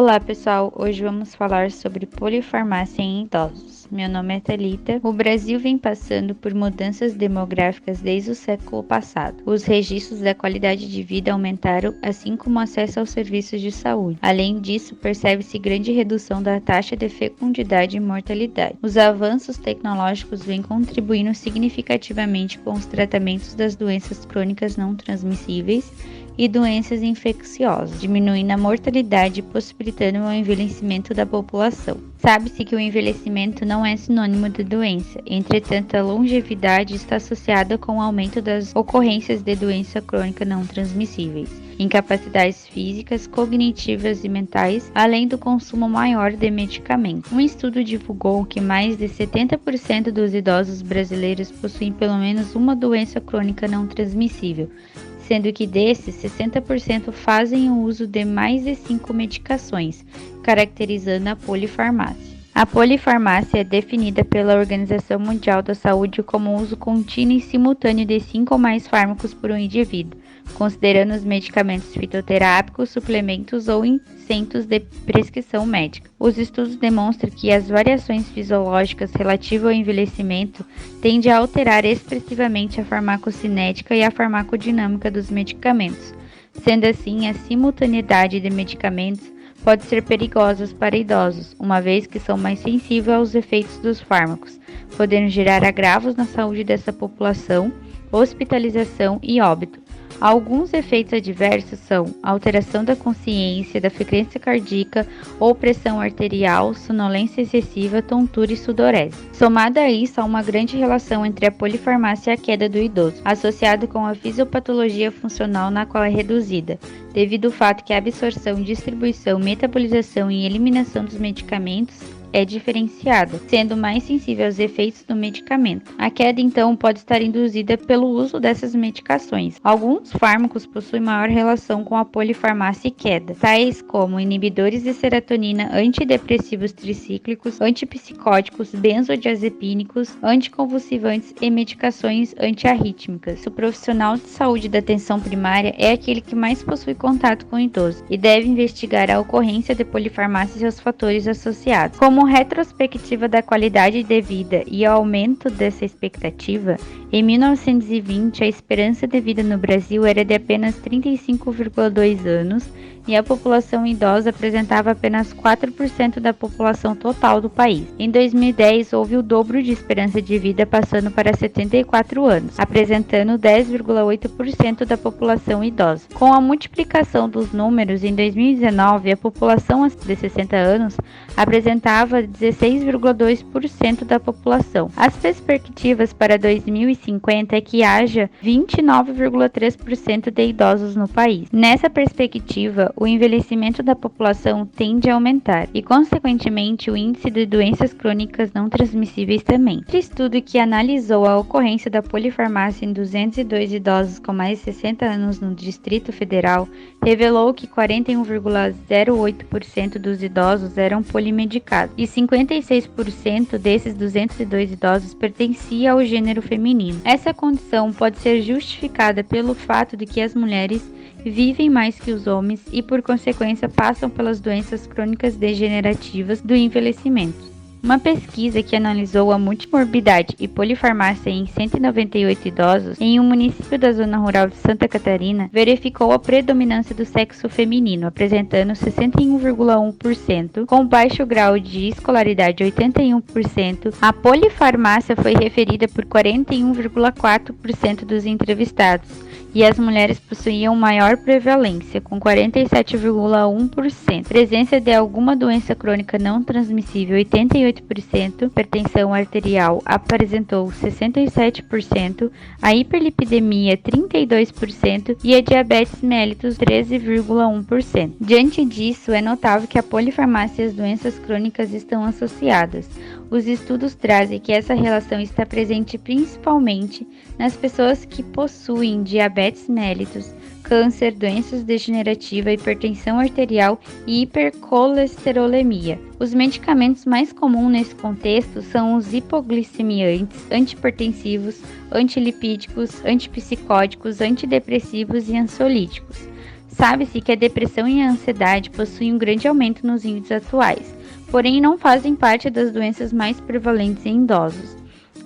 Olá pessoal, hoje vamos falar sobre polifarmácia em idosos. Meu nome é Thalita. O Brasil vem passando por mudanças demográficas desde o século passado. Os registros da qualidade de vida aumentaram, assim como o acesso aos serviços de saúde. Além disso, percebe-se grande redução da taxa de fecundidade e mortalidade. Os avanços tecnológicos vêm contribuindo significativamente com os tratamentos das doenças crônicas não transmissíveis e doenças infecciosas, diminuindo a mortalidade e possibilitando o envelhecimento da população. Sabe-se que o envelhecimento não é sinônimo de doença, entretanto a longevidade está associada com o aumento das ocorrências de doença crônica não transmissíveis, incapacidades físicas, cognitivas e mentais, além do consumo maior de medicamentos. Um estudo divulgou que mais de 70% dos idosos brasileiros possuem pelo menos uma doença crônica não transmissível, sendo que desses, 60% fazem o uso de mais de 5 medicações, caracterizando a polifarmácia. A polifarmácia é definida pela Organização Mundial da Saúde como o uso contínuo e simultâneo de 5 ou mais fármacos por um indivíduo, considerando os medicamentos fitoterápicos, suplementos ou incensos de prescrição médica. Os estudos demonstram que as variações fisiológicas relativas ao envelhecimento tendem a alterar expressivamente a farmacocinética e a farmacodinâmica dos medicamentos. Sendo assim, a simultaneidade de medicamentos pode ser perigosa para idosos, uma vez que são mais sensíveis aos efeitos dos fármacos, podendo gerar agravos na saúde dessa população, hospitalização e óbito. Alguns efeitos adversos são alteração da consciência, da frequência cardíaca ou pressão arterial, sonolência excessiva, tontura e sudorese. Somado a isso, há uma grande relação entre a polifarmácia e a queda do idoso, associada com a fisiopatologia funcional na qual é reduzida, devido ao fato que a absorção, distribuição, metabolização e eliminação dos medicamentos é diferenciada, sendo mais sensível aos efeitos do medicamento. A queda, então, pode estar induzida pelo uso dessas medicações. Alguns fármacos possuem maior relação com a polifarmácia e queda, tais como inibidores de serotonina, antidepressivos tricíclicos, antipsicóticos, benzodiazepínicos, anticonvulsivantes e medicações antiarrítmicas. O profissional de saúde da atenção primária é aquele que mais possui contato com o idoso e deve investigar a ocorrência de polifarmácia e seus fatores associados. Como retrospectiva da qualidade de vida e ao aumento dessa expectativa, em 1920 a esperança de vida no Brasil era de apenas 35,2 anos e a população idosa apresentava apenas 4% da população total do país. Em 2010 houve o dobro de esperança de vida, passando para 74 anos, apresentando 10,8% da população idosa. Com a multiplicação dos números, em 2019 a população de 60 anos apresentava 16,2% da população. As perspectivas para 2050 é que haja 29,3% de idosos no país. Nessa perspectiva, o envelhecimento da população tende a aumentar e, consequentemente, o índice de doenças crônicas não transmissíveis também. Outro estudo que analisou a ocorrência da polifarmácia em 202 idosos com mais de 60 anos no Distrito Federal revelou que 41,08% dos idosos eram polimedicados e 56% desses 202 idosos pertencia ao gênero feminino. Essa condição pode ser justificada pelo fato de que as mulheres vivem mais que os homens e, por consequência, passam pelas doenças crônicas degenerativas do envelhecimento. Uma pesquisa que analisou a multimorbidade e polifarmácia em 198 idosos em um município da zona rural de Santa Catarina verificou a predominância do sexo feminino, apresentando 61,1%, com baixo grau de escolaridade 81%. A polifarmácia foi referida por 41,4% dos entrevistados e as mulheres possuíam maior prevalência, com 47,1%. Presença de alguma doença crônica não transmissível, 88%. Hipertensão arterial apresentou 67%. A hiperlipidemia, 32%. E a diabetes mellitus, 13,1%. Diante disso, é notável que a polifarmácia e as doenças crônicas estão associadas. Os estudos trazem que essa relação está presente principalmente nas pessoas que possuem diabetes mellitus, câncer, doenças degenerativas, hipertensão arterial e hipercolesterolemia. Os medicamentos mais comuns nesse contexto são os hipoglicemiantes, antihipertensivos, antilipídicos, antipsicóticos, antidepressivos e ansiolíticos. Sabe-se que a depressão e a ansiedade possuem um grande aumento nos índices atuais, porém não fazem parte das doenças mais prevalentes em idosos.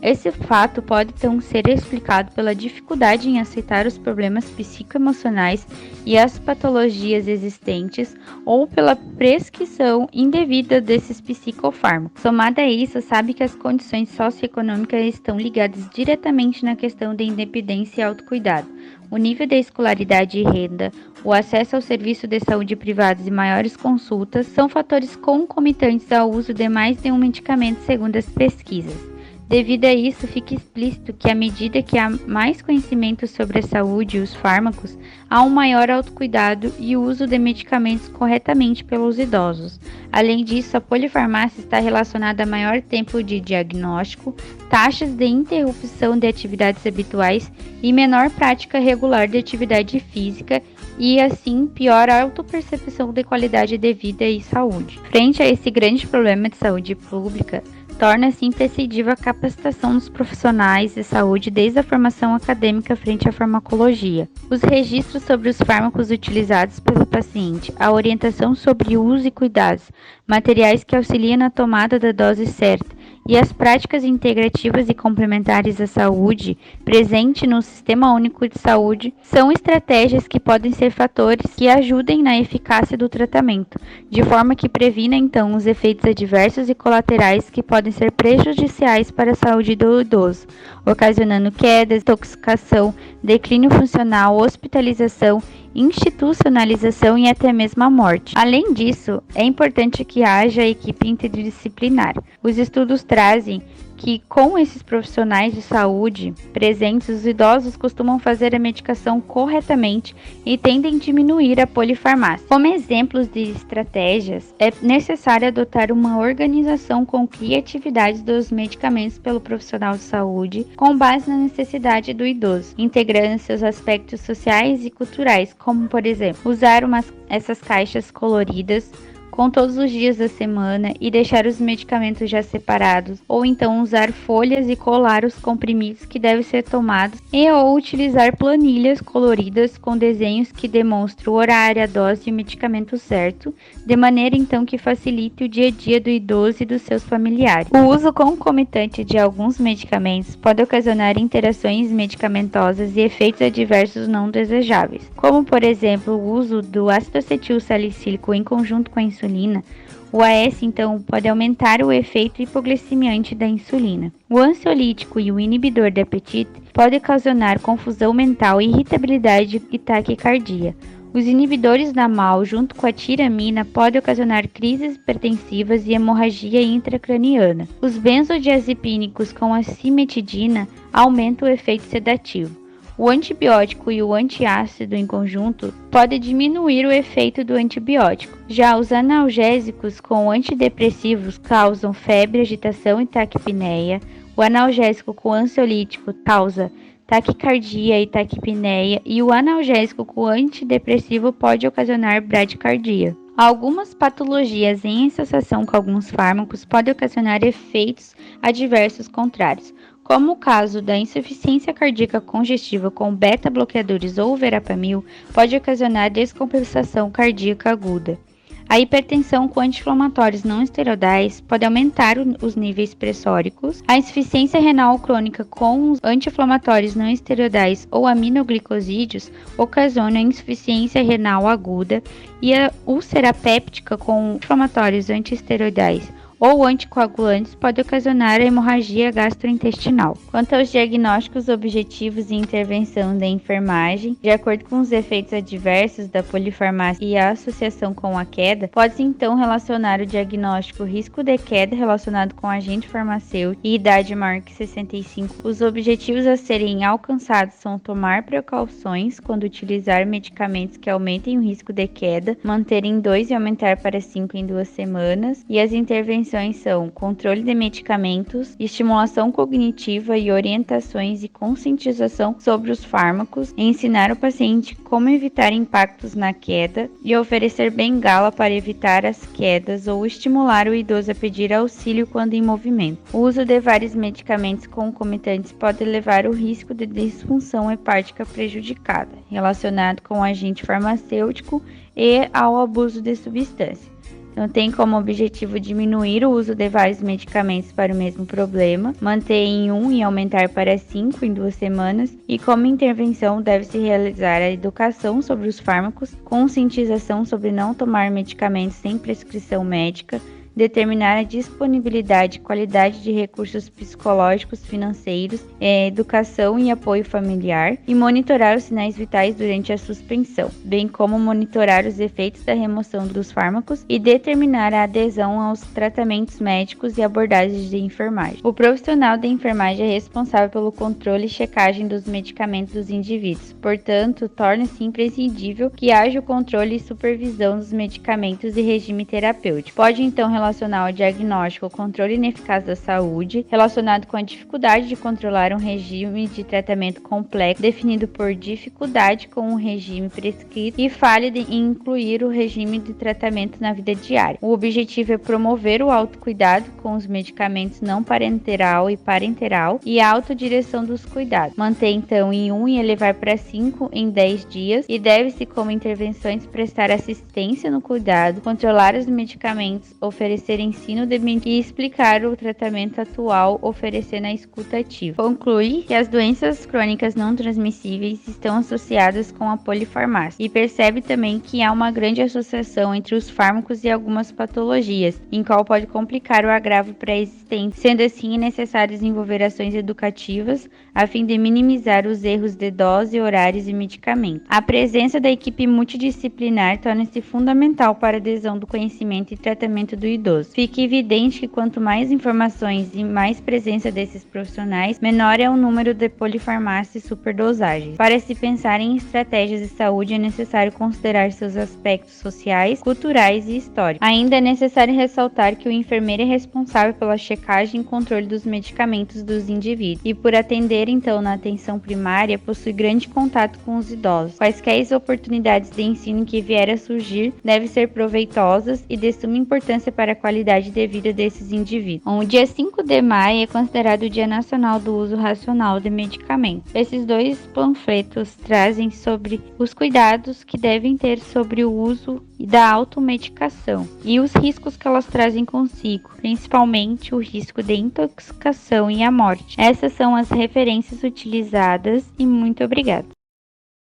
Esse fato pode então ser explicado pela dificuldade em aceitar os problemas psicoemocionais e as patologias existentes ou pela prescrição indevida desses psicofármacos. Somada a isso, sabe que as condições socioeconômicas estão ligadas diretamente na questão da independência e autocuidado. O nível de escolaridade e renda, o acesso ao serviço de saúde privados e maiores consultas são fatores concomitantes ao uso de mais de um medicamento segundo as pesquisas. Devido a isso, fica explícito que à medida que há mais conhecimento sobre a saúde e os fármacos, há um maior autocuidado e o uso de medicamentos corretamente pelos idosos. Além disso, a polifarmácia está relacionada a maior tempo de diagnóstico, taxas de interrupção de atividades habituais e menor prática regular de atividade física e, assim, pior autopercepção de qualidade de vida e saúde. Frente a esse grande problema de saúde pública, torna-se imprescindível a capacitação dos profissionais de saúde desde a formação acadêmica frente à farmacologia, os registros sobre os fármacos utilizados pelo paciente, a orientação sobre uso e cuidados, materiais que auxiliam na tomada da dose certa e as práticas integrativas e complementares à saúde presente no Sistema Único de Saúde são estratégias que podem ser fatores que ajudem na eficácia do tratamento, de forma que previna então os efeitos adversos e colaterais que podem ser prejudiciais para a saúde do idoso, ocasionando quedas, intoxicação, declínio funcional, hospitalização, institucionalização e até mesmo a morte. Além disso, é importante que haja equipe interdisciplinar. Os estudos trazem que, com esses profissionais de saúde presentes, os idosos costumam fazer a medicação corretamente e tendem a diminuir a polifarmácia. Como exemplos de estratégias, é necessário adotar uma organização com criatividade dos medicamentos pelo profissional de saúde, com base na necessidade do idoso, integrando seus aspectos sociais e culturais, como, por exemplo, usar essas caixas coloridas com todos os dias da semana e deixar os medicamentos já separados, ou então usar folhas e colar os comprimidos que devem ser tomados e ou utilizar planilhas coloridas com desenhos que demonstram o horário, a dose e o medicamento certo, de maneira então que facilite o dia a dia do idoso e dos seus familiares. O uso concomitante de alguns medicamentos pode ocasionar interações medicamentosas e efeitos adversos não desejáveis, como por exemplo o uso do ácido acetil salicílico em conjunto com a insulina. O AS, então, pode aumentar o efeito hipoglicemiante da insulina. O ansiolítico e o inibidor de apetite podem ocasionar confusão mental, irritabilidade e taquicardia. Os inibidores da MAO, junto com a tiramina, podem ocasionar crises hipertensivas e hemorragia intracraniana. Os benzodiazepínicos com a cimetidina aumentam o efeito sedativo. O antibiótico e o antiácido em conjunto podem diminuir o efeito do antibiótico. Já os analgésicos com antidepressivos causam febre, agitação e taquipneia. O analgésico com ansiolítico causa taquicardia e taquipneia, e o analgésico com antidepressivo pode ocasionar bradicardia. Algumas patologias em associação com alguns fármacos podem ocasionar efeitos adversos contrários, como o caso da insuficiência cardíaca congestiva com beta-bloqueadores ou verapamil, pode ocasionar descompensação cardíaca aguda. A hipertensão com anti-inflamatórios não esteroidais pode aumentar os níveis pressóricos. A insuficiência renal crônica com os anti-inflamatórios não esteroidais ou aminoglicosídeos ocasiona insuficiência renal aguda, e a úlcera péptica com inflamatórios anti-esteroidais ou anticoagulantes pode ocasionar a hemorragia gastrointestinal. Quanto aos diagnósticos objetivos e intervenção da enfermagem, de acordo com os efeitos adversos da polifarmácia e a associação com a queda, pode-se então relacionar o diagnóstico risco de queda relacionado com agente farmacêutico e idade maior que 65. Os objetivos a serem alcançados são tomar precauções quando utilizar medicamentos que aumentem o risco de queda, manter em 2 e aumentar para 5 em 2 semanas, e as intervenções intervenções são controle de medicamentos, estimulação cognitiva e orientações e conscientização sobre os fármacos, ensinar o paciente como evitar impactos na queda e oferecer bengala para evitar as quedas ou estimular o idoso a pedir auxílio quando em movimento. O uso de vários medicamentos concomitantes pode levar ao risco de disfunção hepática prejudicada, relacionado com o agente farmacêutico e ao abuso de substância. Então, tem como objetivo diminuir o uso de vários medicamentos para o mesmo problema, manter em 1 e aumentar para 5 em 2 semanas, e como intervenção deve-se realizar a educação sobre os fármacos, conscientização sobre não tomar medicamentos sem prescrição médica, determinar a disponibilidade e qualidade de recursos psicológicos, financeiros, educação e apoio familiar, e monitorar os sinais vitais durante a suspensão, bem como monitorar os efeitos da remoção dos fármacos e determinar a adesão aos tratamentos médicos e abordagens de enfermagem. O profissional da enfermagem é responsável pelo controle e checagem dos medicamentos dos indivíduos, portanto, torna-se imprescindível que haja o controle e supervisão dos medicamentos e regime terapêutico. Pode então relacionar ao diagnóstico o controle ineficaz da saúde, relacionado com a dificuldade de controlar um regime de tratamento complexo, definido por dificuldade com o regime prescrito e falha em incluir o regime de tratamento na vida diária. O objetivo é promover o autocuidado com os medicamentos não parenteral e parenteral e a autodireção dos cuidados. Manter então em 1 e elevar para 5 em 10 dias e deve-se como intervenções prestar assistência no cuidado, controlar os medicamentos, oferecer ensino e explicar o tratamento atual, oferecendo a escuta ativa. Conclui que as doenças crônicas não transmissíveis estão associadas com a polifarmácia e percebe também que há uma grande associação entre os fármacos e algumas patologias, em qual pode complicar o agravo pré-existente. Sendo assim, é necessário desenvolver ações educativas a fim de minimizar os erros de dose, horários e medicamentos. A presença da equipe multidisciplinar torna-se fundamental para a adesão do conhecimento e tratamento do idoso. Fica evidente que quanto mais informações e mais presença desses profissionais, menor é o número de polifarmácias e superdosagens. Para se pensar em estratégias de saúde, é necessário considerar seus aspectos sociais, culturais e históricos. Ainda é necessário ressaltar que o enfermeiro é responsável pela checagem e controle dos medicamentos dos indivíduos e por atender então na atenção primária, possui grande contato com os idosos. Quaisquer oportunidades de ensino que vier a surgir devem ser proveitosas e de suma importância para a qualidade de vida desses indivíduos. O dia 5 de maio é considerado o Dia Nacional do Uso Racional de Medicamentos. Esses dois panfletos trazem sobre os cuidados que devem ter sobre o uso da automedicação e os riscos que elas trazem consigo, principalmente o risco de intoxicação e a morte. Essas são as referências utilizadas e muito obrigada.